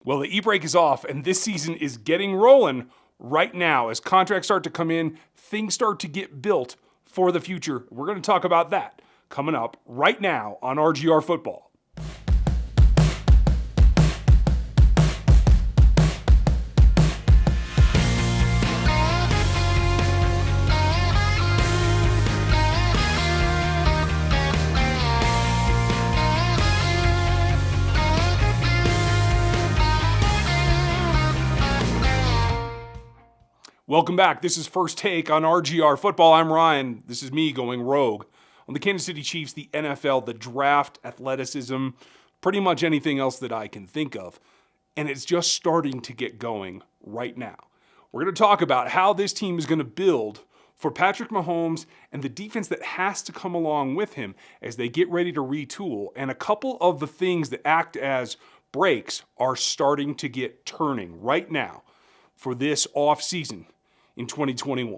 Well, the e-break is off, and this season is getting rolling right now. As contracts start to come in, things start to get built for the future. We're going to talk about that coming up right now on RGR Football. Welcome back. This is First Take on RGR Football. I'm Ryan. This is me going rogue on the Kansas City Chiefs, the NFL, the draft, athleticism, pretty much anything else that I can think of. And it's just starting to get going right now. We're going to talk about how this team is going to build for Patrick Mahomes and the defense that has to come along with him as they get ready to retool. And a couple of the things that act as breaks are starting to get turning right now for this offseason in 2021.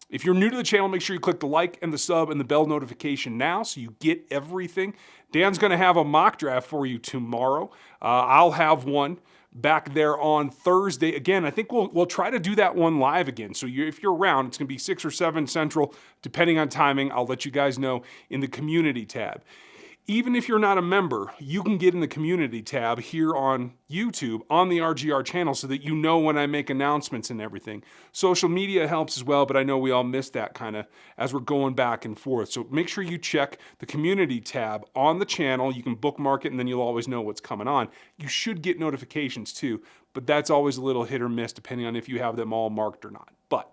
If you're new to the channel, make sure you click the like and the sub and the bell notification now so you get everything. Dan's going to have a mock draft for you tomorrow. I'll have one back there on Thursday. Again, I think we'll try to do that one live again. So if you're around, it's going to be 6 or 7 Central, depending on timing. I'll let you guys know in the community tab. Even if you're not a member, you can get in the community tab here on YouTube on the RGR channel so that you know when I make announcements and everything. Social media helps as well, but I know we all miss that kind of as we're going back and forth. So make sure you check the community tab on the channel. You can bookmark it and then you'll always know what's coming on. You should get notifications too, but that's always a little hit or miss depending on if you have them all marked or not. But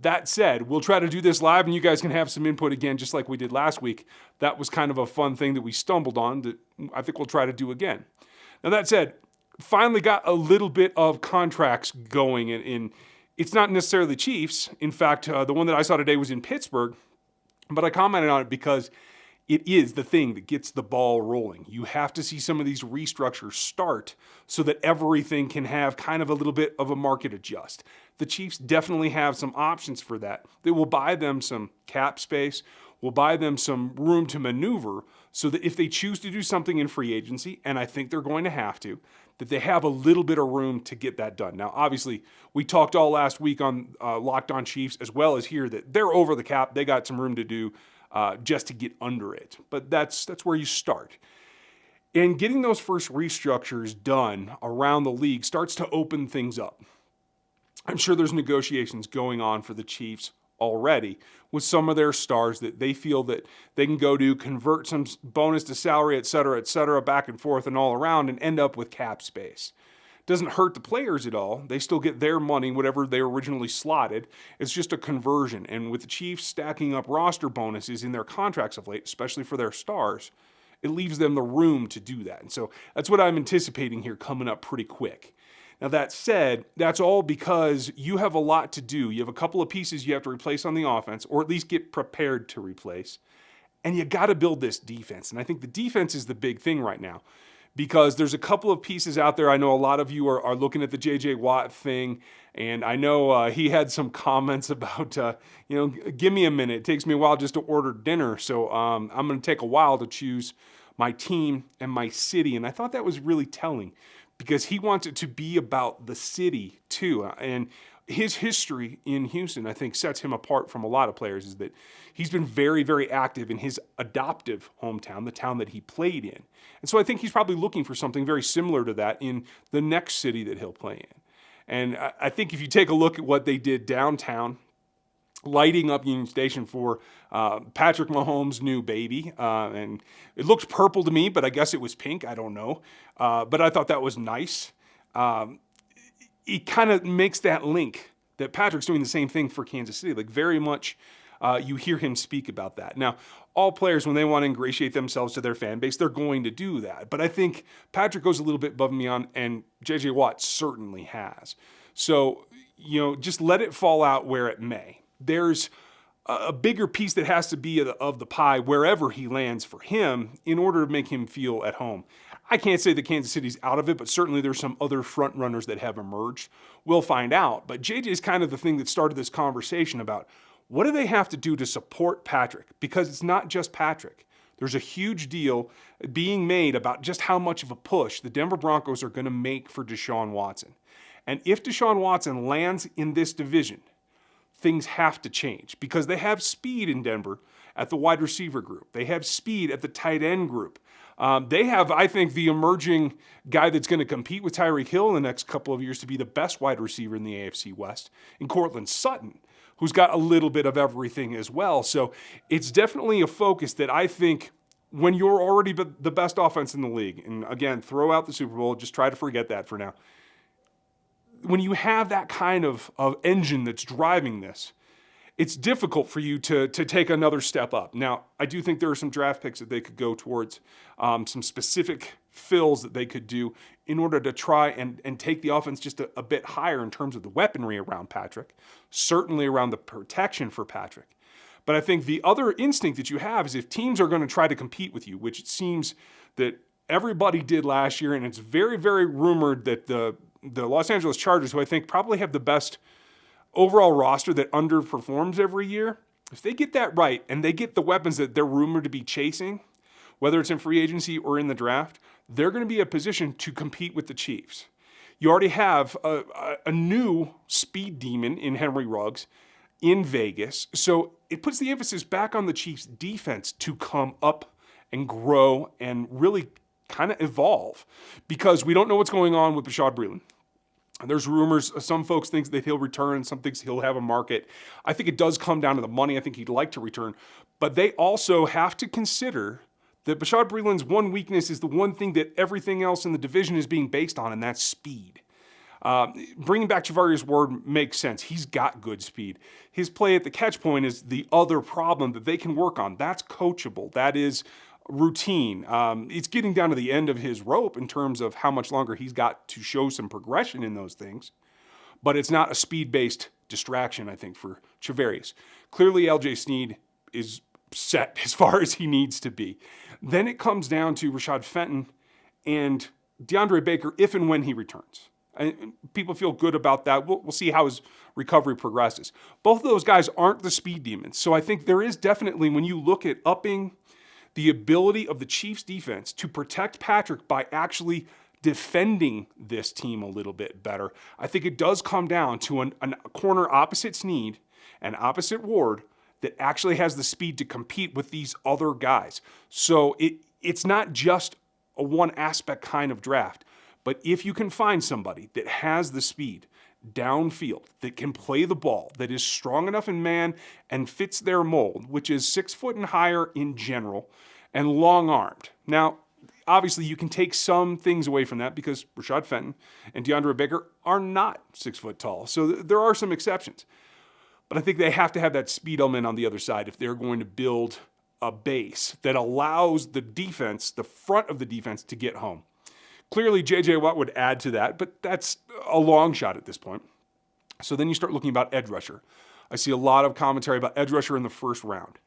that said, we'll try to do this live and you guys can have some input again, just like we did last week. That was kind of a fun thing that we stumbled on that I think we'll try to do again. Now that said, finally got a little bit of contracts going and it's not necessarily Chiefs. In fact, the one that I saw today was in Pittsburgh, but I commented on it because it is the thing that gets the ball rolling. You have to see some of these restructures start so that everything can have kind of a little bit of a market adjust. The Chiefs definitely have some options for that. They will buy them some cap space, will buy them some room to maneuver so that if they choose to do something in free agency, and I think they're going to have to, that they have a little bit of room to get that done. Now, obviously, we talked all last week on Locked On Chiefs as well as here that they're over the cap. They got some room to do just to get under it. But that's where you start. And getting those first restructures done around the league starts to open things up. I'm sure there's negotiations going on for the Chiefs already with some of their stars that they feel that they can go to convert some bonus to salary, et cetera, back and forth and all around and end up with cap space. Doesn't hurt the players at all. They still get their money, whatever they originally slotted. It's just a conversion. And with the Chiefs stacking up roster bonuses in their contracts of late, especially for their stars, it leaves them the room to do that. And so that's what I'm anticipating here coming up pretty quick. Now that said, that's all because you have a lot to do. You have a couple of pieces you have to replace on the offense, or at least get prepared to replace. And you got to build this defense. And I think the defense is the big thing right now, because there's a couple of pieces out there. I know a lot of you are looking at the J.J. Watt thing, and I know he had some comments about, give me a minute. It takes me a while just to order dinner, so I'm going to take a while to choose my team and my city. And I thought that was really telling because he wants it to be about the city too. And his history in Houston, I think, sets him apart from a lot of players is that he's been very, very active in his adoptive hometown, the town that he played in. And so I think he's probably looking for something very similar to that in the next city that he'll play in. And I think if you take a look at what they did downtown, lighting up Union Station for Patrick Mahomes' new baby. And it looked purple to me, but I guess it was pink. I don't know. But I thought that was nice. It kind of makes that link that Patrick's doing the same thing for Kansas City. Like very much you hear him speak about that. Now, all players, when they want to ingratiate themselves to their fan base, they're going to do that. But I think Patrick goes a little bit above and beyond, and J.J. Watt certainly has. So, just let it fall out where it may. There's a bigger piece that has to be of the pie wherever he lands for him in order to make him feel at home. I can't say that Kansas City's out of it, but certainly there's some other front runners that have emerged. We'll find out. But JJ is kind of the thing that started this conversation about what do they have to do to support Patrick? Because it's not just Patrick. There's a huge deal being made about just how much of a push the Denver Broncos are going to make for Deshaun Watson. And if Deshaun Watson lands in this division, things have to change because they have speed in Denver at the wide receiver group. They have speed at the tight end group. They have, I think, the emerging guy that's going to compete with Tyreek Hill in the next couple of years to be the best wide receiver in the AFC West, in Courtland Sutton, who's got a little bit of everything as well. So it's definitely a focus that I think when you're already the best offense in the league, and again, throw out the Super Bowl, just try to forget that for now. When you have that kind of engine that's driving this, it's difficult for you to take another step up. Now, I do think there are some draft picks that they could go towards, some specific fills that they could do in order to try and take the offense just a bit higher in terms of the weaponry around Patrick, certainly around the protection for Patrick. But I think the other instinct that you have is if teams are going to try to compete with you, which it seems that everybody did last year, and it's very, very rumored that the Los Angeles Chargers, who I think probably have the best overall roster that underperforms every year, if they get that right and they get the weapons that they're rumored to be chasing, whether it's in free agency or in the draft, they're going to be in a position to compete with the Chiefs. You already have a new speed demon in Henry Ruggs in Vegas, so it puts the emphasis back on the Chiefs' defense to come up and grow and really kind of evolve because we don't know what's going on with Bashaud Breeland. There's rumors, some folks think that he'll return, some think he'll have a market. I think it does come down to the money. I think he'd like to return. But they also have to consider that Bashaud Breeland's one weakness is the one thing that everything else in the division is being based on, and that's speed. Bringing back Charvarius Ward makes sense. He's got good speed. His play at the catch point is the other problem that they can work on. That's coachable. That is routine. It's getting down to the end of his rope in terms of how much longer he's got to show some progression in those things. But it's not a speed-based distraction, I think, for Charvarius. Clearly, LJ Snead is set as far as he needs to be. Then it comes down to Rashad Fenton and DeAndre Baker if and when he returns. And people feel good about that. We'll see how his recovery progresses. Both of those guys aren't the speed demons. So I think there is definitely, when you look at upping the ability of the Chiefs defense to protect Patrick by actually defending this team a little bit better, I think it does come down to a corner opposite Snead and opposite Ward that actually has the speed to compete with these other guys. So it's not just a one aspect kind of draft. But if you can find somebody that has the speed downfield, that can play the ball, that is strong enough in man and fits their mold, which is 6 foot and higher in general, and long-armed. Now, obviously, you can take some things away from that because Rashad Fenton and DeAndre Baker are not 6 foot tall. So there are some exceptions. But I think they have to have that speed element on the other side if they're going to build a base that allows the defense, the front of the defense, to get home. Clearly, J.J. Watt would add to that, but that's a long shot at this point. So then you start looking about edge rusher. I see a lot of commentary about edge rusher in the first round.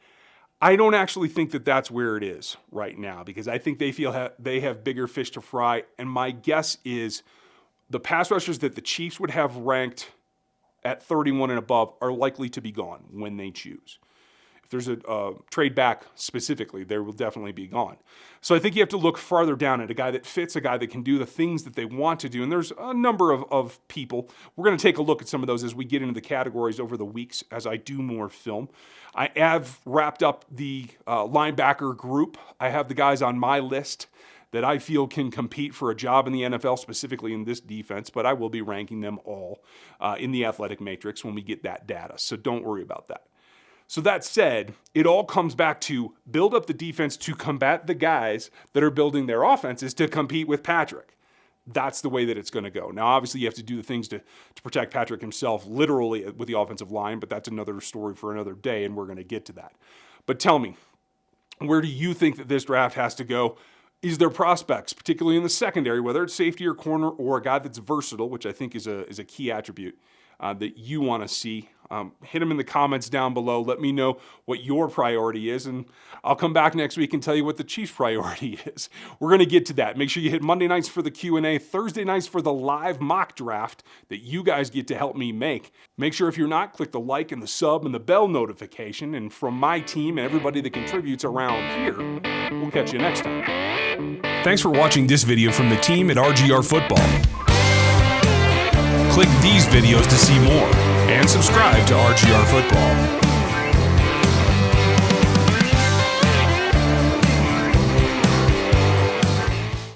I don't actually think that that's where it is right now because I think they feel they have bigger fish to fry. And my guess is the pass rushers that the Chiefs would have ranked at 31 and above are likely to be gone when they choose. If there's a trade back specifically, there will definitely be gone. So I think you have to look farther down at a guy that fits, a guy that can do the things that they want to do. And there's a number of people. We're going to take a look at some of those as we get into the categories over the weeks as I do more film. I have wrapped up the linebacker group. I have the guys on my list that I feel can compete for a job in the NFL, specifically in this defense, but I will be ranking them all in the athletic matrix when we get that data. So don't worry about that. So that said, it all comes back to build up the defense to combat the guys that are building their offenses to compete with Patrick. That's the way that it's going to go. Now, obviously, you have to do the things to protect Patrick himself literally with the offensive line, but that's another story for another day, and we're going to get to that. But tell me, where do you think that this draft has to go? Is there prospects, particularly in the secondary, whether it's safety or corner or a guy that's versatile, which I think is a key attribute, that you want to see. Hit them in the comments down below. Let me know what your priority is, and I'll come back next week and tell you what the Chiefs' priority is. We're going to get to that. Make sure you hit Monday nights for the Q&A, Thursday nights for the live mock draft that you guys get to help me make. Make sure if you're not, click the like and the sub and the bell notification. And from my team and everybody that contributes around here, we'll catch you next time. Thanks for watching this video from the team at RGR Football. Click these videos to see more and subscribe to RGR Football.